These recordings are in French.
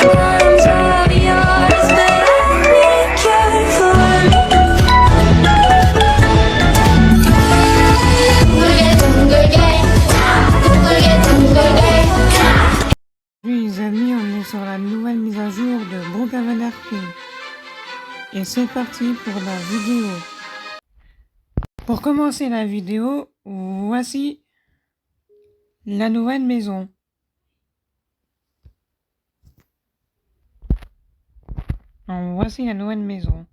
Arms are yours, baby, careful. Oui, les amis, on est sur la nouvelle mise à jour de Brookhaven RP. Et c'est parti pour la vidéo. Pour commencer la vidéo, voici la nouvelle maison. Donc, voici la nouvelle maison.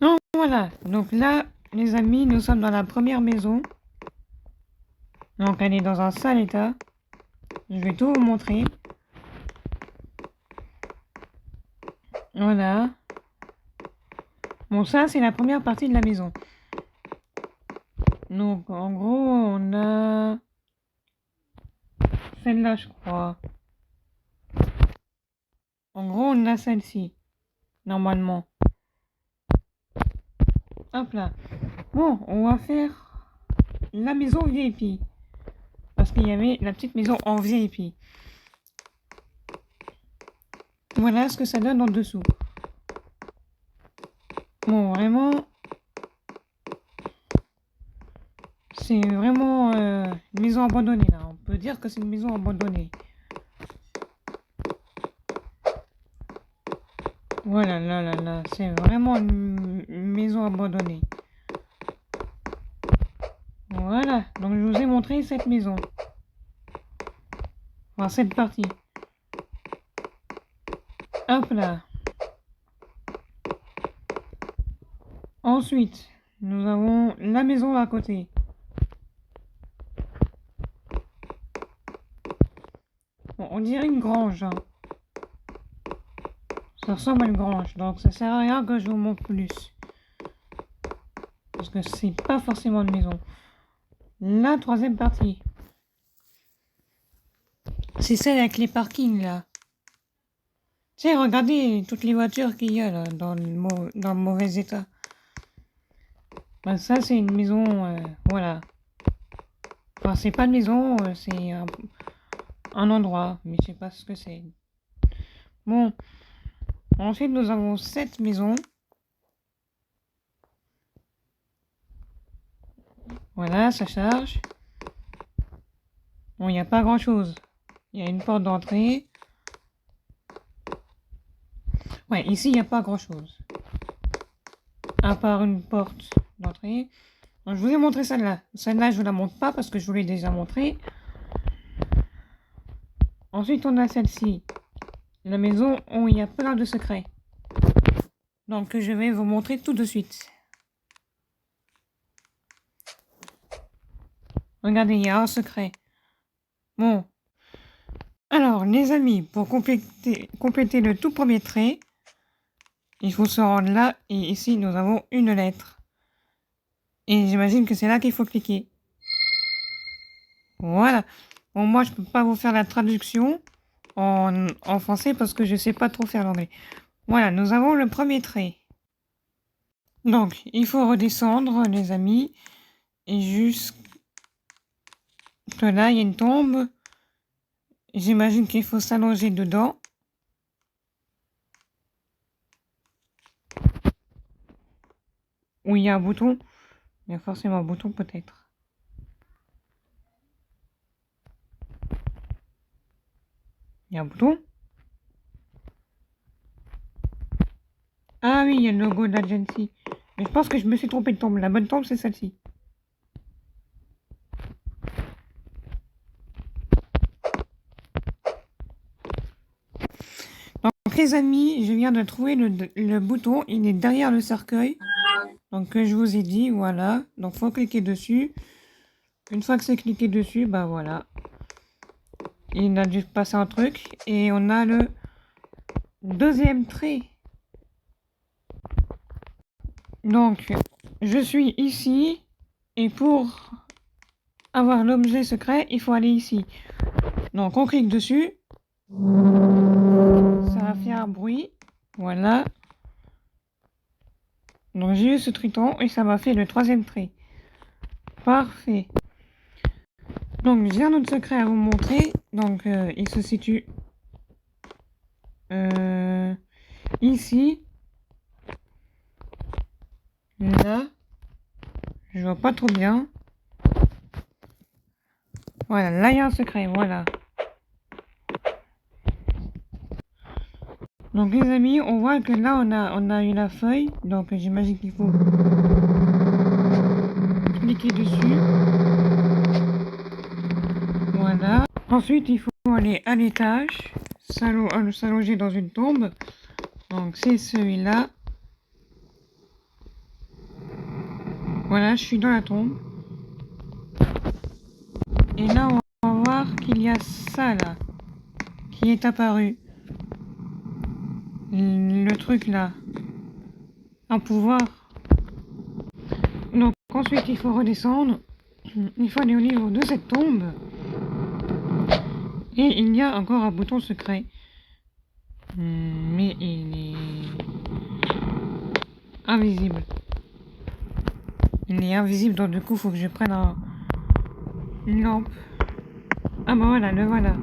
Donc voilà, donc là, les amis, nous sommes dans la première maison. Donc elle est dans un sale état. Je vais tout vous montrer. Voilà. Bon, ça, c'est la première partie de la maison. Donc, en gros, on a celle-là, je crois. En gros, on a celle-ci. Normalement. Hop là. Bon, on va faire la maison VIP. Parce qu'il y avait la petite maison en VIP. Voilà ce que ça donne en dessous. Bon, vraiment... C'est vraiment une maison abandonnée, là. On peut dire que c'est une maison abandonnée. Voilà, là, là, là. C'est vraiment une maison abandonnée. Voilà. Donc, je vous ai montré cette maison. Enfin, cette partie. Hop là. Ensuite, nous avons la maison à côté. Bon, on dirait une grange, hein. Ça ressemble à une grange, donc ça sert à rien que je vous montre plus. Parce que c'est pas forcément une maison. La troisième partie. C'est celle avec les parkings, là. Tu sais, regardez toutes les voitures qu'il y a, là, dans le mauvais état. Ben, ça, c'est une maison, voilà. Enfin, c'est pas une maison, c'est un endroit, mais je sais pas ce que c'est. Bon. Ensuite, nous avons cette maison. Voilà, ça charge. Bon, il n'y a pas grand-chose. Il y a une porte d'entrée. Ouais, ici, il n'y a pas grand-chose. À part une porte d'entrée. Donc, je vous ai montré celle-là. Celle-là, je ne vous la montre pas parce que je vous l'ai déjà montrée. Ensuite, on a celle-ci. La maison où il y a plein de secrets. Donc, je vais vous montrer tout de suite. Regardez, il y a un secret. Bon. Alors, les amis, pour compléter le tout premier trait, il faut se rendre là, et ici, nous avons une lettre. Et j'imagine que c'est là qu'il faut cliquer. Voilà. Bon, moi, je peux pas vous faire la traduction en français parce que je sais pas trop faire l'anglais. Voilà, nous avons le premier trait. Donc, il faut redescendre, les amis, et jusque là, il y a une tombe. J'imagine qu'il faut s'allonger dedans. Où il y a un bouton. Il y a forcément un bouton, peut-être. Il y a un bouton. Ah oui, il y a le logo de l'agency. Mais je pense que je me suis trompé de tombe. La bonne tombe, c'est celle-ci. Donc les amis, je viens de trouver le bouton. Il est derrière le cercueil. Donc que je vous ai dit, voilà. Donc faut cliquer dessus. Une fois que c'est cliqué dessus, bah voilà. Il a dû passer un truc. Et on a le deuxième trait. Donc, je suis ici. Et pour avoir l'objet secret, il faut aller ici. Donc, on clique dessus. Ça va faire un bruit. Voilà. Donc, j'ai eu ce triton et ça m'a fait le troisième trait. Parfait. Donc, j'ai un autre secret à vous montrer. Donc, il se situe Ici. Là. Je vois pas trop bien. Voilà, là il y a un secret, voilà. Donc les amis, on voit que là on a eu la feuille. Donc j'imagine qu'il faut cliquer dessus. Voilà. Ensuite il faut aller à l'étage. S'allonger dans une tombe. Donc c'est celui-là. Voilà, je suis dans la tombe. Et là, on va voir qu'il y a ça là, qui est apparu. Le truc là. Un pouvoir. Donc ensuite, il faut redescendre. Il faut aller au niveau de cette tombe. Et il y a encore un bouton secret. Mais il est invisible. Il est invisible, donc du coup, il faut que je prenne une lampe. Ah bah voilà, le voilà.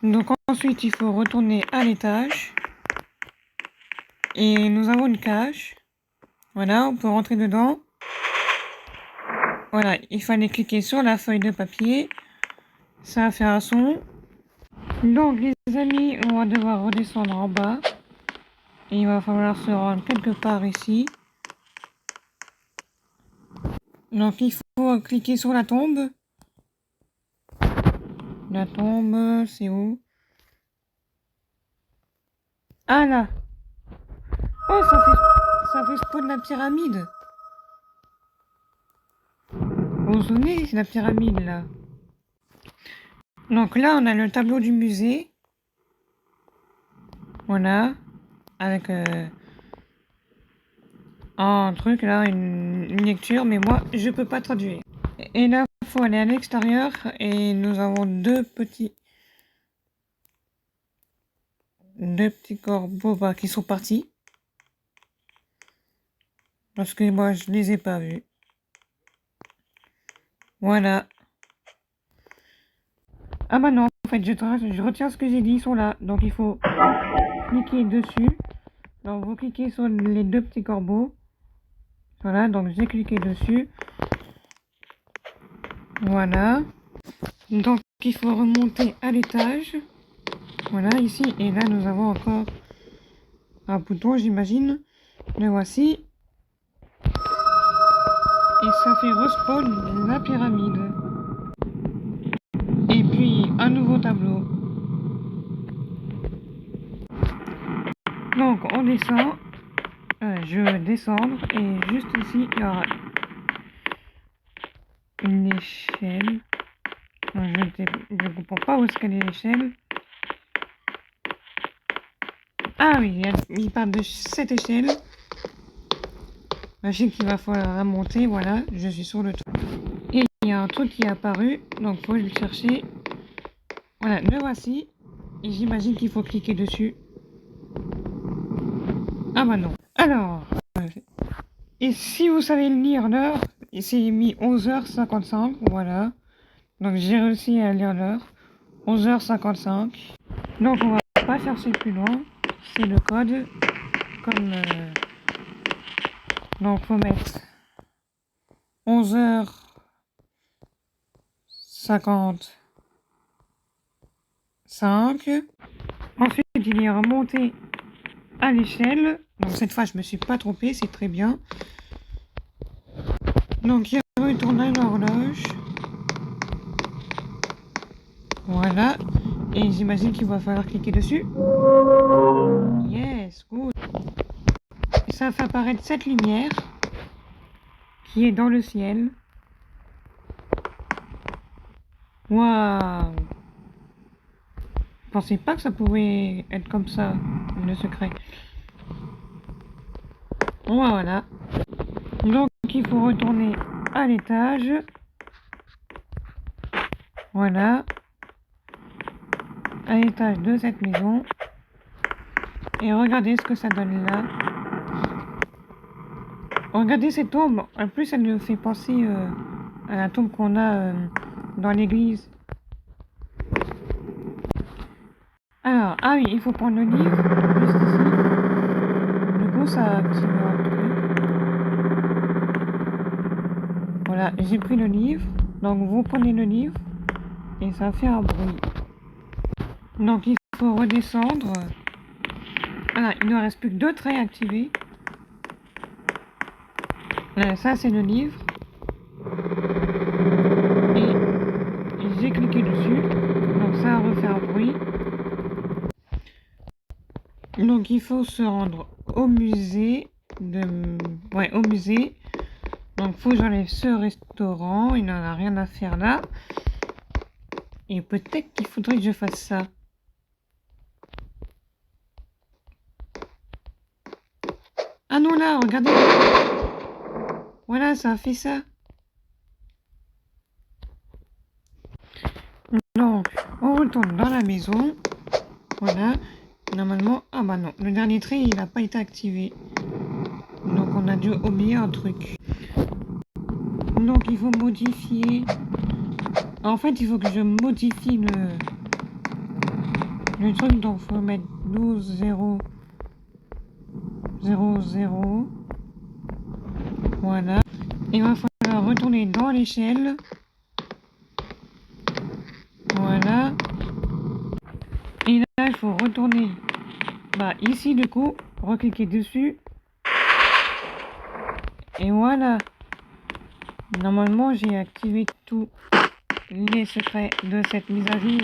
Donc ensuite, il faut retourner à l'étage. Et nous avons une cage. Voilà, on peut rentrer dedans. Voilà, il fallait cliquer sur la feuille de papier. Ça a fait un son. Donc les amis, on va devoir redescendre en bas. Et il va falloir se rendre quelque part ici. Donc il faut cliquer sur la tombe. La tombe, c'est où? Ah là! Oh, ça fait spawn la pyramide. Vous vous souvenez, c'est la pyramide là. Donc là, on a le tableau du musée. Voilà. Avec un truc là, une lecture, mais moi, je peux pas traduire. Et là, il faut aller à l'extérieur et nous avons deux petits corbeaux qui sont partis. Parce que moi, je les ai pas vus. Voilà. Ah bah non, en fait, je retiens ce que j'ai dit, ils sont là. Donc il faut cliquer dessus. Donc vous cliquez sur les deux petits corbeaux. Voilà, donc j'ai cliqué dessus. Voilà. Donc il faut remonter à l'étage. Voilà, ici. Et là, nous avons encore un bouton, j'imagine. Le voici. Et ça fait respawn la pyramide. Et puis, un nouveau tableau. Donc, on descend. Je vais descendre. Et juste ici, il y aura une échelle. Je ne comprends pas où est-ce qu'elle est l'échelle. Ah oui, il part de cette échelle. Je sais qu'il va falloir remonter. Voilà, je suis sur le toit. Et il y a un truc qui est apparu. Donc, il faut le chercher. Voilà, le voici. Et j'imagine qu'il faut cliquer dessus. Ah bah non. Alors, et si vous savez lire l'heure, c'est mis 11h55, voilà. Donc j'ai réussi à lire l'heure. 11h55. Donc on va pas chercher plus loin. C'est le code. Comme... donc faut mettre 11h55. Ensuite il est remonté à l'échelle. Donc cette fois je me suis pas trompée, c'est très bien. Donc il retourne à l'horloge. Voilà. Et j'imagine qu'il va falloir cliquer dessus. Yes, good. Ça fait apparaître cette lumière qui est dans le ciel. Waouh. Je pensais pas que ça pouvait être comme ça, le secret. Voilà. Donc il faut retourner à l'étage. Voilà. À l'étage de cette maison. Et regardez ce que ça donne là. Regardez cette tombe. En plus, elle nous fait penser à la tombe qu'on a dans l'église. Alors, ah oui, il faut prendre le livre, juste ici. Du coup, ça a activé un truc. Voilà, j'ai pris le livre. Donc, vous prenez le livre et ça fait un bruit. Donc, il faut redescendre. Voilà, il ne reste plus que 2 traits activés. Là, ça, c'est le livre. Et j'ai cliqué dessus. Donc, ça a refait un bruit. Donc, il faut se rendre au musée. Ouais, au musée. Donc, faut que j'enlève ce restaurant. Il n'en a rien à faire là. Et peut-être qu'il faudrait que je fasse ça. Ah non, là, regardez. Voilà, ça a fait ça. Donc, on retourne dans la maison. Voilà. Normalement, ah bah non, le dernier trait, il n'a pas été activé. Donc, on a dû oublier un truc. Donc, il faut modifier. En fait, il faut que je modifie le truc. Donc, il faut mettre 12, 0, 0, 0. Voilà. Et il va falloir retourner dans l'échelle. Voilà. Et là, il faut retourner ici, du coup, recliquer dessus. Et voilà. Normalement, j'ai activé tous les secrets de cette mise à jour.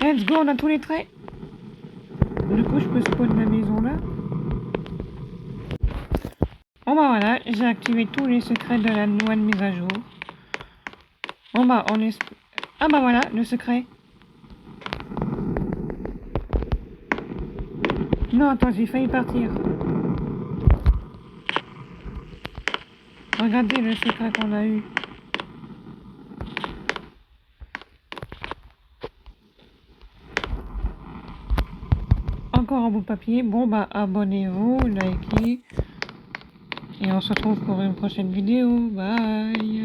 Let's go, on a tous les traits. Du coup, je peux spawn la maison là. Bon bah voilà, j'ai activé tous les secrets de la nouvelle mise à jour. Bon bah on est... Ah bah voilà, le secret. Non, attends, j'ai failli partir. Regardez le secret qu'on a eu. Encore un bout de papier. Bon bah abonnez-vous, likez. Et on se retrouve pour une prochaine vidéo. Bye.